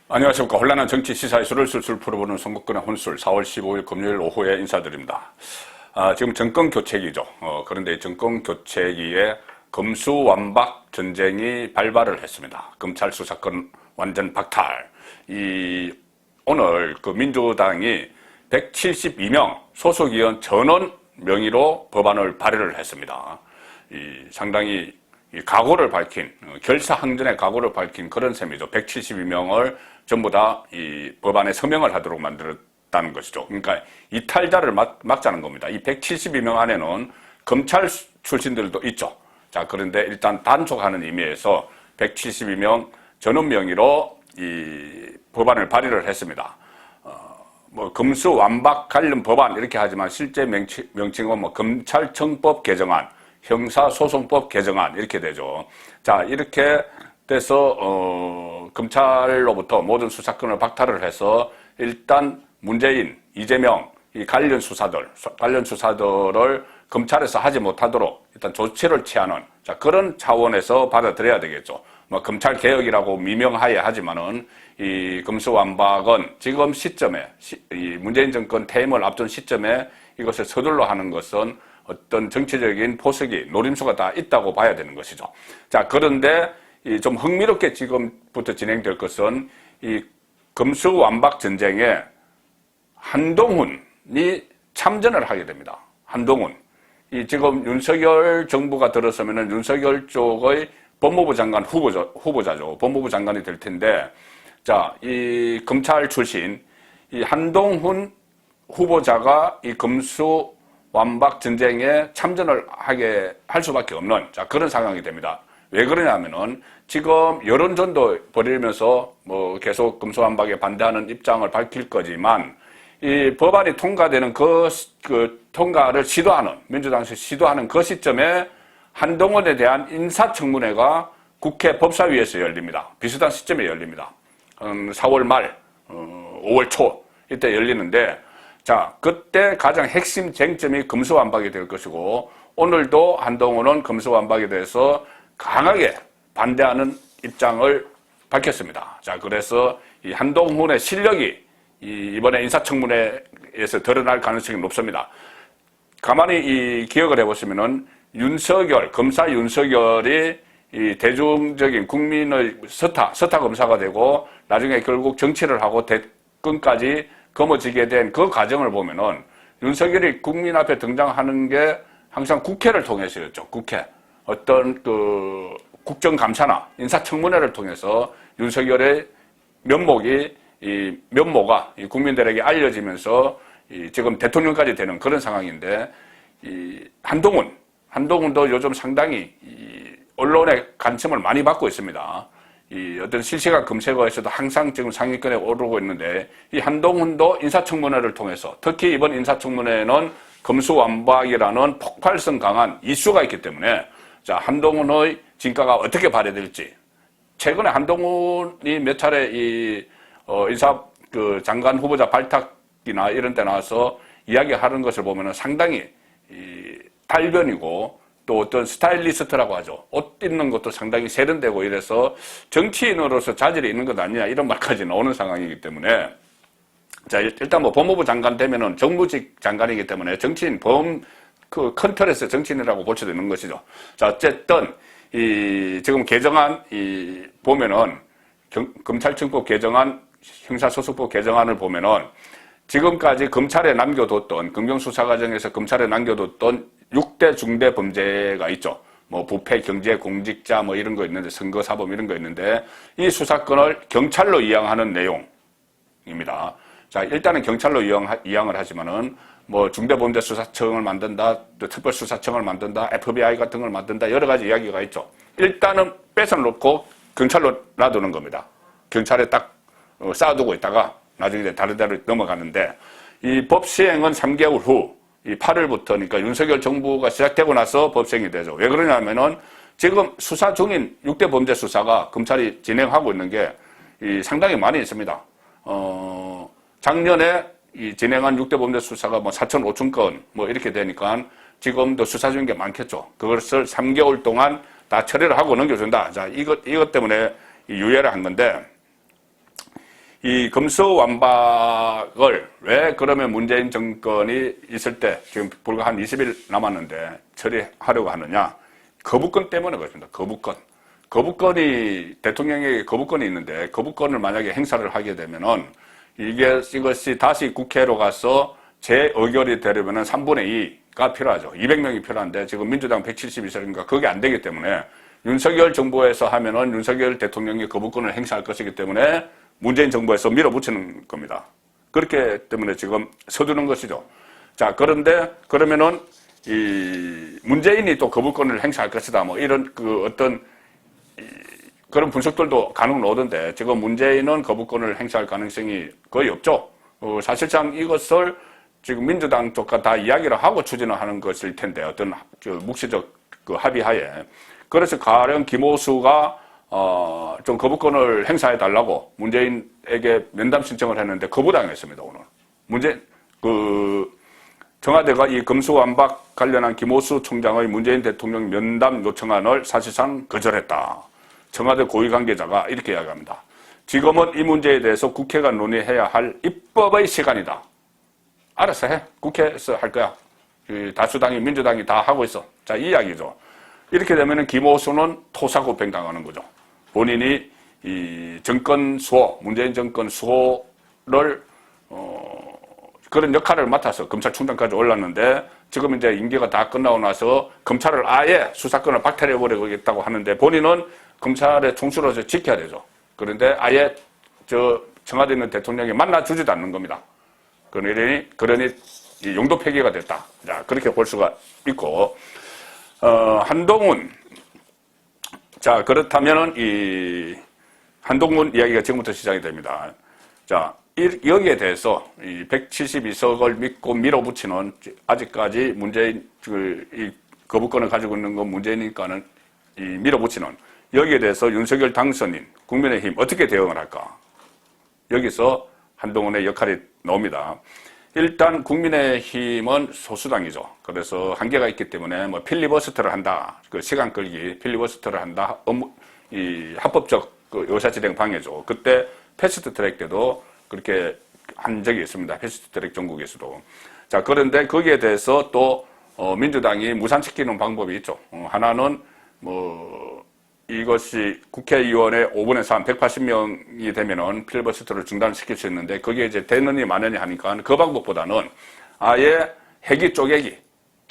안녕하십니까. 혼란한 정치 시사 이슈를 술술 풀어보는 선거권의 혼술 4월 15일 금요일 오후에 인사드립니다. 지금 정권 교체기죠. 그런데 정권 교체기에 검수완박 전쟁이 발발을 했습니다. 검찰 수사권 완전 박탈. 오늘 그 민주당이 172명 소속위원 전원 명의로 법안을 발의를 했습니다. 상당히 각오를 밝힌, 결사항전의 각오를 밝힌 그런 셈이죠. 172명을 전부 다 이 법안에 서명을 하도록 만들었다는 것이죠. 그러니까 이탈자를 막자는 겁니다. 이 172명 안에는 검찰 출신들도 있죠. 자, 그런데 일단 단속하는 의미에서 172명 전원 명의로 이 법안을 발의를 했습니다. 검수완박 관련 법안 이렇게 하지만 실제 명칭은 검찰청법 개정안, 형사소송법 개정안 이렇게 되죠. 자, 이렇게 돼서 검찰로부터 모든 수사권을 박탈을 해서 일단 문재인, 이재명 이 관련 수사들을 검찰에서 하지 못하도록 일단 조치를 취하는 그런 차원에서 받아들여야 되겠죠. 검찰 개혁이라고 미명하에 하지만은 이 검수완박은 지금 시점에 이 문재인 정권 퇴임을 앞둔 시점에 이것을 서둘러 하는 것은 어떤 정치적인 포석이 노림수가 다 있다고 봐야 되는 것이죠. 자, 그런데 좀 흥미롭게 지금부터 진행될 것은 이 검수완박 전쟁에 한동훈이 참전을 하게 됩니다. 한동훈. 지금 윤석열 정부가 들어서면은 윤석열 쪽의 법무부 장관 후보자죠. 법무부 장관이 될 텐데, 자, 이 검찰 출신 이 한동훈 후보자가 이 검수완박 전쟁에 참전을 할 수밖에 없는 그런 상황이 됩니다. 왜 그러냐면은 지금 여론전도 벌이면서 계속 검수완박에 반대하는 입장을 밝힐 거지만 이 법안이 통과되는 그 통과를 민주당에서 시도하는 그 시점에 한동훈에 대한 인사청문회가 국회 법사위에서 열립니다. 비슷한 시점에 열립니다. 4월 말, 5월 초 이때 열리는데, 자, 그때 가장 핵심 쟁점이 검수완박이 될 것이고, 오늘도 한동훈은 검수완박에 대해서 강하게 반대하는 입장을 밝혔습니다. 자, 그래서 이 한동훈의 실력이 이번에 인사청문회에서 드러날 가능성이 높습니다. 가만히 기억을 해보시면은 검사 윤석열이 이 대중적인 국민의 스타 검사가 되고 나중에 결국 정치를 하고 대권까지 거머쥐게 된 그 과정을 보면은 윤석열이 국민 앞에 등장하는 게 항상 국회를 통해서였죠. 국회. 어떤 국정감사나 인사청문회를 통해서 윤석열의 면모가 국민들에게 알려지면서 지금 대통령까지 되는 그런 상황인데, 한동훈도 요즘 상당히 언론의 관심을 많이 받고 있습니다. 어떤 실시간 검색어에서도 항상 지금 상위권에 오르고 있는데, 이 한동훈도 인사청문회를 통해서, 특히 이번 인사청문회는 검수완박이라는 폭발성 강한 이슈가 있기 때문에, 자, 한동훈의 진가가 어떻게 발휘될지. 최근에 한동훈이 몇 차례 장관 후보자 발탁이나 이런 데 나와서 이야기하는 것을 보면은 상당히 달변이고, 또 어떤 스타일리스트라고 하죠. 옷 입는 것도 상당히 세련되고 이래서 정치인으로서 자질이 있는 것 아니냐 이런 말까지 나오는 상황이기 때문에, 자, 일단 법무부 장관 되면은 정무직 장관이기 때문에 정치인 큰 틀에서 정치인이라고 볼 수도 있는 것이죠. 자, 어쨌든 지금 개정안 보면은 검찰청법 개정안, 형사소송법 개정안을 보면은 지금까지 검찰에 남겨뒀던, 검경수사 과정에서 검찰에 남겨뒀던 6대 중대 범죄가 있죠. 부패, 경제, 공직자 이런 거 있는데, 선거사범 이런 거 있는데, 이 수사권을 경찰로 이양하는 내용입니다. 자, 일단은 경찰로 이양을 하지만은 중대범죄수사청을 만든다, 또 특별수사청을 만든다, FBI 같은 걸 만든다, 여러 가지 이야기가 있죠. 일단은 뺏어놓고 경찰로 놔두는 겁니다. 경찰에 딱 쌓아두고 있다가 나중에 다른 데로 넘어가는데, 이 법 시행은 3개월 후, 8월부터, 그러니까 윤석열 정부가 시작되고 나서 법 시행이 되죠. 왜 그러냐면은 지금 수사 중인 6대 범죄 수사가 검찰이 진행하고 있는 게 상당히 많이 있습니다. 작년에 진행한 6대 범죄 수사가 4천, 5천 건 이렇게 되니까 지금도 수사 중인 게 많겠죠. 그것을 3개월 동안 다 처리를 하고 넘겨준다. 자, 이것 때문에 유예를 한 건데, 이 금수완박을 왜 그러면 문재인 정권이 있을 때 지금 불과 한 20일 남았는데 처리하려고 하느냐? 거부권 때문에 그렇습니다. 거부권이 대통령에게 거부권이 있는데 거부권을 만약에 행사를 하게 되면은 이것이 다시 국회로 가서 재의결이 되려면은 3분의 2가 필요하죠. 200명이 필요한데 지금 민주당 172석인가 그게 안 되기 때문에 윤석열 정부에서 하면은 윤석열 대통령이 거부권을 행사할 것이기 때문에 문재인 정부에서 밀어붙이는 겁니다. 그렇기 때문에 지금 서두르는 것이죠. 자, 그런데 그러면은 이 문재인이 또 거부권을 행사할 것이다. 뭐 이런 어떤 그런 분석들도 가능은 오던데 지금 문재인은 거부권을 행사할 가능성이 거의 없죠. 사실상 이것을 지금 민주당 쪽과 다 이야기를 하고 추진을 하는 것일 텐데 어떤 묵시적 합의하에 그래서 가령 김오수가 좀 거부권을 행사해 달라고 문재인에게 면담 신청을 했는데 거부당했습니다. 오늘 청와대가 이 금수완박 관련한 김오수 총장의 문재인 대통령 면담 요청안을 사실상 거절했다. 청와대 고위 관계자가 이렇게 이야기합니다. 지금은 이 문제에 대해서 국회가 논의해야 할 입법의 시간이다. 알아서 해. 국회에서 할 거야. 다수당이 민주당이 다 하고 있어. 자, 이 이야기죠. 이렇게 되면은 김오수는 토사구팽당하는 거죠. 본인이 이 정권 수호, 문재인 정권 수호를 그런 역할을 맡아서 검찰총장까지 올랐는데 지금 이제 임기가 다 끝나고 나서 검찰을 아예 수사권을 박탈해버리겠다고 하는데 본인은 검찰의 총수로서 지켜야 되죠. 그런데 아예 청와대 있는 대통령이 만나주지도 않는 겁니다. 그러니 이 용도 폐기가 됐다. 자, 그렇게 볼 수가 있고, 한동훈. 자, 그렇다면은 이 한동훈 이야기가 지금부터 시작이 됩니다. 자, 여기에 대해서 이 172석을 믿고 밀어붙이는 아직까지 문재인 이 거부권을 가지고 있는 건 문재인이니까는 이 밀어붙이는 여기에 대해서 윤석열 당선인 국민의힘 어떻게 대응을 할까? 여기서 한동훈의 역할이 나옵니다. 일단 국민의힘은 소수당이죠. 그래서 한계가 있기 때문에 뭐 필리버스터를 한다. 그 시간 끌기 필리버스터를 한다. 이 합법적 의사진행 방해죠. 그때 패스트트랙 때도 그렇게 한 적이 있습니다. 패스트트랙 전국에서도. 자, 그런데 거기에 대해서 또 민주당이 무산시키는 방법이 있죠. 하나는 이것이 국회의원의 5분의 3, 180명이 되면은 필리버스터를 중단시킬 수 있는데 거기에 이제 되느니 마느니 하니까 그 방법보다는 아예 회기 쪼개기.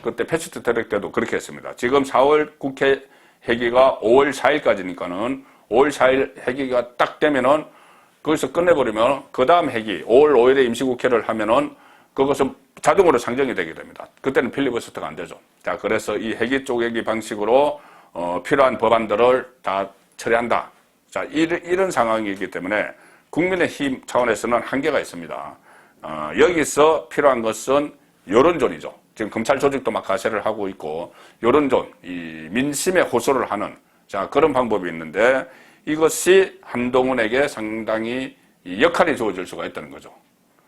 그때 패스트트랙 때도 그렇게 했습니다. 지금 4월 국회 회기가 5월 4일까지니까는 5월 4일 회기가 딱 되면은 거기서 끝내버리면 그 다음 회기 5월 5일에 임시국회를 하면은 그것은 자동으로 상정이 되게 됩니다. 그때는 필리버스터가 안 되죠. 자, 그래서 이 회기 쪼개기 방식으로 필요한 법안들을 다 처리한다. 자, 이런 상황이기 때문에 국민의힘 차원에서는 한계가 있습니다. 여기서 필요한 것은 여론전이죠. 지금 검찰 조직도 막 가세를 하고 있고 여론전, 이 민심에 호소를 하는 자 그런 방법이 있는데 이것이 한동훈에게 상당히 역할이 주어질 수가 있다는 거죠.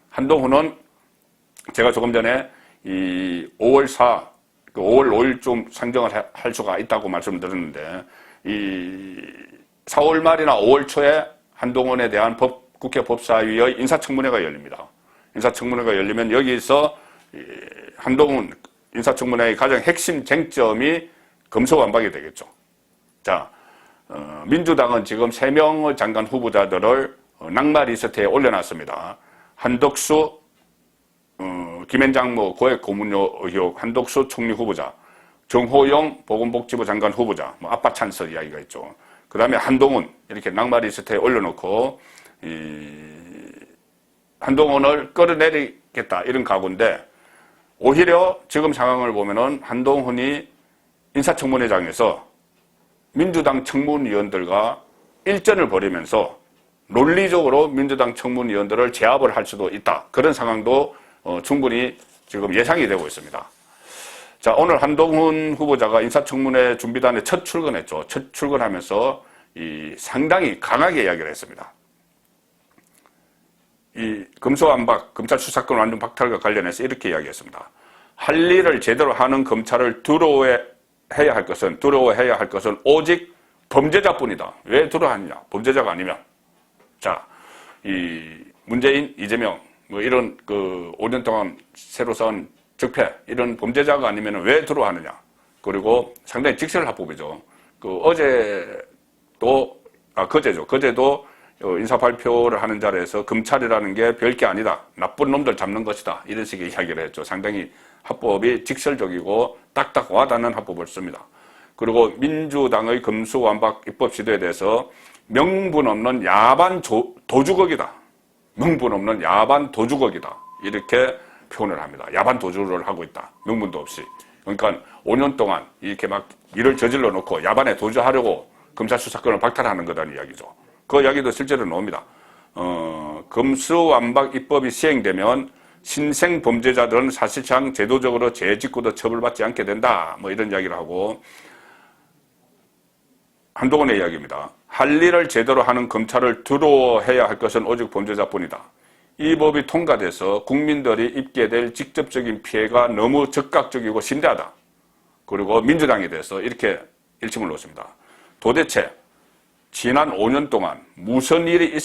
한동훈은 제가 조금 전에 이 5월 5일쯤 상정을 할 수가 있다고 말씀드렸는데 이 4월 말이나 5월 초에 한동훈에 대한 국회 법사위의 인사청문회가 열립니다. 인사청문회가 열리면 여기서 한동훈 인사청문회의 가장 핵심 쟁점이 금수완박이 되겠죠. 자, 민주당은 지금 3명의 장관 후보자들을 낙마 리스트에 올려놨습니다. 한덕수, 김앤장 고액 고문료 의혹 한덕수 총리 후보자, 정호영 보건복지부 장관 후보자, 아빠 찬스 이야기가 있죠. 그 다음에 한동훈 이렇게 낙마 리스트에 올려놓고 한동훈을 끌어내리겠다 이런 각오인데 오히려 지금 상황을 보면은 한동훈이 인사청문회장에서 민주당 청문위원들과 일전을 벌이면서 논리적으로 민주당 청문위원들을 제압을 할 수도 있다. 그런 상황도 충분히 지금 예상이 되고 있습니다. 자, 오늘 한동훈 후보자가 인사청문회 준비단에 첫 출근했죠. 첫 출근하면서 상당히 강하게 이야기를 했습니다. 이 금수완박, 검찰 수사권 완전 박탈과 관련해서 이렇게 이야기했습니다. 할 일을 제대로 하는 검찰을 두려워해야 할 것은 오직 범죄자뿐이다. 왜 두려워하느냐? 범죄자가 아니면. 자, 이 문재인, 이재명 뭐 이런 그 5년 동안 새로 쌓은 적폐 이런 범죄자가 아니면 왜 들어왔느냐. 그리고 상당히 직설합법이죠. 그 그제도 인사 발표를 하는 자리에서 검찰이라는 게 별게 아니다. 나쁜 놈들 잡는 것이다. 이런 식의 이야기를 했죠. 상당히 합법이 직설적이고 딱딱 와닿는 합법을 씁니다. 그리고 민주당의 검수완박 입법 시도에 대해서 명분 없는 야반 도주걱이다. 명분 없는 야반 도주걱이다. 이렇게 표현을 합니다. 야반 도주를 하고 있다. 명분도 없이. 그러니까 5년 동안 이렇게 막 일을 저질러 놓고 야반에 도주하려고 검찰 수사권을 박탈하는 거다는 이야기죠. 그 이야기도 실제로 나옵니다. 검수완박 입법이 시행되면 신생 범죄자들은 사실상 제도적으로 재직구도 처벌받지 않게 된다. 뭐 이런 이야기를 하고 한동훈의 이야기입니다. 할 일을 제대로 하는 검찰을 두려워해야 할 것은 오직 범죄자뿐이다. 이 법이 통과돼서 국민들이 입게 될 직접적인 피해가 너무 적극적이고 심대하다. 그리고 민주당에 대해서 이렇게 일침을 놓습니다. 도대체 지난 5년 동안 무슨 일이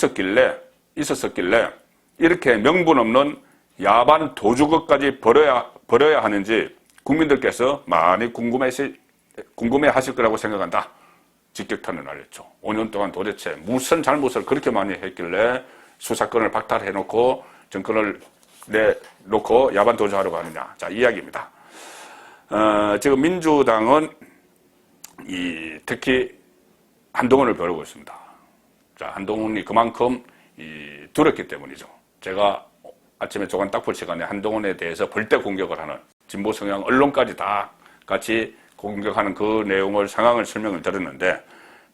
있었었길래 이렇게 명분 없는 야반 도주것까지 벌여야 하는지 국민들께서 많이 궁금해하실 거라고 생각한다. 직격탄을 날렸죠. 5년 동안 도대체 무슨 잘못을 그렇게 많이 했길래 수사권을 박탈해놓고 정권을 내놓고 야반 도주하려고 하느냐. 자, 이야기입니다. 지금 민주당은 특히 한동훈을 벼르고 있습니다. 자, 한동훈이 그만큼 두렵기 때문이죠. 제가 아침에 조간 딱 볼 시간에 한동훈에 대해서 벌떼 공격을 하는 진보 성향 언론까지 다 같이 공격하는 그 내용을 상황을 설명을 드렸는데,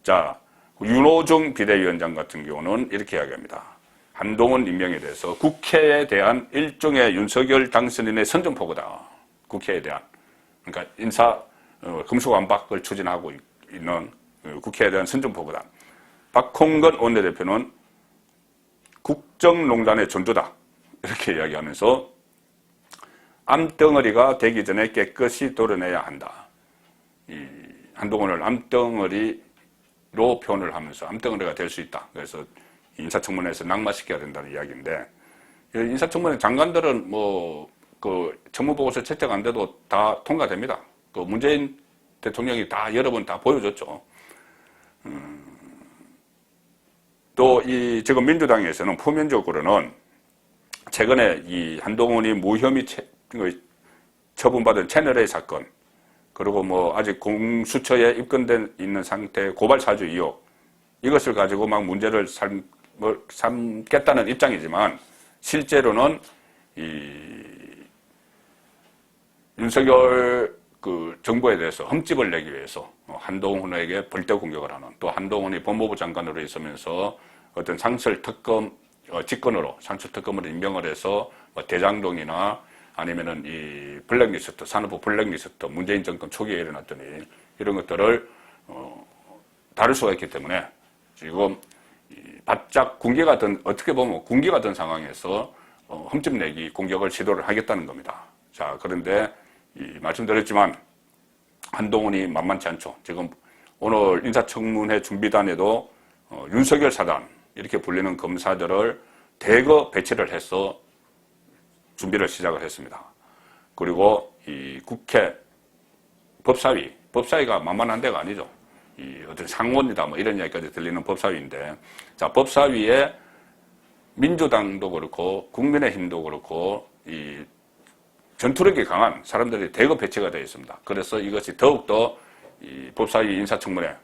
자, 윤호중 비대위원장 같은 경우는 이렇게 이야기합니다. 한동훈 임명에 대해서 국회에 대한 일종의 윤석열 당선인의 선전포고다. 국회에 대한. 그러니까 검수완박을 추진하고 있는 국회에 대한 선전포고다. 박홍근 원내대표는 국정농단의 전두다. 이렇게 이야기하면서 암덩어리가 되기 전에 깨끗이 도려내야 한다. 한동훈을 암덩어리로 표현을 하면서 암덩어리가 될 수 있다. 그래서 인사청문회에서 낙마시켜야 된다는 이야기인데, 인사청문회 장관들은 청문보고서 채택 안 돼도 다 통과됩니다. 문재인 대통령이 다 여러 번 다 보여줬죠. 또 지금 민주당에서는 표면적으로는 최근에 이 한동훈이 무혐의 처분받은 채널A 사건, 그리고 아직 공수처에 입건된 있는 상태의 고발 사주 의혹, 이것을 가지고 막 문제를 삼겠다는 입장이지만, 실제로는 윤석열 정부에 대해서 흠집을 내기 위해서 한동훈에게 벌떼 공격을 하는, 또 한동훈이 법무부 장관으로 있으면서 어떤 상설특검 직권으로 상설특검을 임명을 해서 대장동이나 아니면은 이 블랙리스트, 산업부 블랙리스트, 문재인 정권 초기에 일어났더니 이런 것들을 다룰 수가 있기 때문에 지금 바짝 어떻게 보면 군기가 든 상황에서 흠집 내기 공격을 시도를 하겠다는 겁니다. 자, 그런데 말씀드렸지만 한동훈이 만만치 않죠. 지금 오늘 인사청문회 준비단에도 윤석열 사단 이렇게 불리는 검사들을 대거 배치를 해서 준비를 시작을 했습니다. 그리고 이 국회 법사위가 만만한 데가 아니죠. 어떤 상원이다 이런 이야기까지 들리는 법사위인데, 자, 법사위에 민주당도 그렇고 국민의힘도 그렇고 전투력이 강한 사람들이 대거 배치가 되어 있습니다. 그래서 이것이 더욱더 법사위 인사청문회,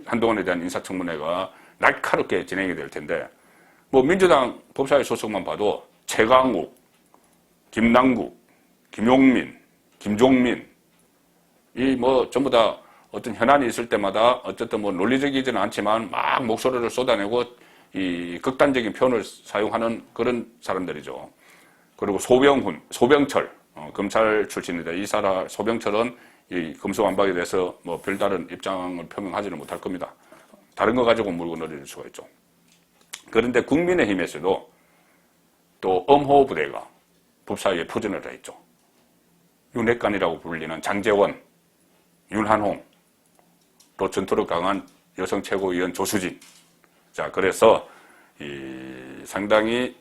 한동훈에 대한 인사청문회가 날카롭게 진행이 될 텐데, 민주당 법사위 소속만 봐도 최강욱, 김남국, 김용민, 김종민, 전부 다 어떤 현안이 있을 때마다 어쨌든 논리적이지는 않지만 막 목소리를 쏟아내고 극단적인 표현을 사용하는 그런 사람들이죠. 그리고 소병철, 검찰 출신인데 소병철은 이 검수완박에 대해서 별다른 입장을 표명하지는 못할 겁니다. 다른 거 가지고 물고 늘릴 수가 있죠. 그런데 국민의힘에서도 또 엄호부대가 법사위에 포진을 했죠. 윤핵관이라고 불리는 장제원, 윤한홍, 또 전투력 강한 여성 최고위원 조수진. 자, 그래서 상당히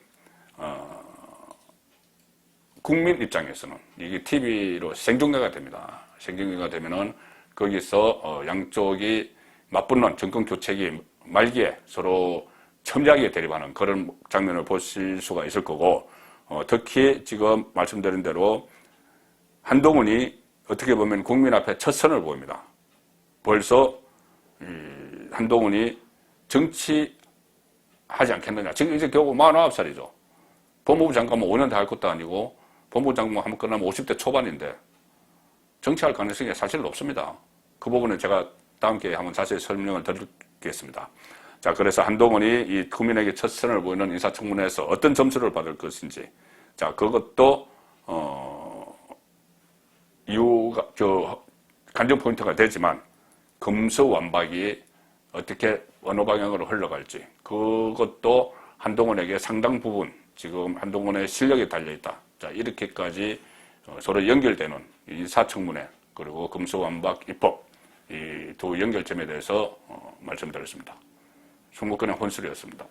국민 입장에서는 이게 TV로 생중계가 됩니다. 생중계가 되면은 거기서 양쪽이 맞붙는 정권 교체기 말기에 서로 첨예하게 대립하는 그런 장면을 보실 수가 있을 거고, 특히 지금 말씀드린 대로 한동훈이 어떻게 보면 국민 앞에 첫 선을 보입니다. 벌써 한동훈이 정치하지 않겠느냐. 지금 이제 겨우 49살이죠. 법무부 장관은 5년 다 할 것도 아니고 법무부 장관 한번 끝나면 50대 초반인데 정치할 가능성이 사실 높습니다. 그 부분은 제가 다음 기회에 한번 자세히 설명을 드리겠습니다. 자, 그래서 한동훈이 이 국민에게 첫 선을 보이는 인사청문회에서 어떤 점수를 받을 것인지, 자, 그것도 이유가 관전 포인트가 되지만 금수완박이 어떻게 어느 방향으로 흘러갈지, 그것도 한동훈에게 상당 부분 지금 한동훈의 실력이 달려있다. 자, 이렇게까지 서로 연결되는 인사청문회 그리고 금수완박 입법 이 두 연결점에 대해서 말씀드렸습니다. 충북근행 혼술이었습니다.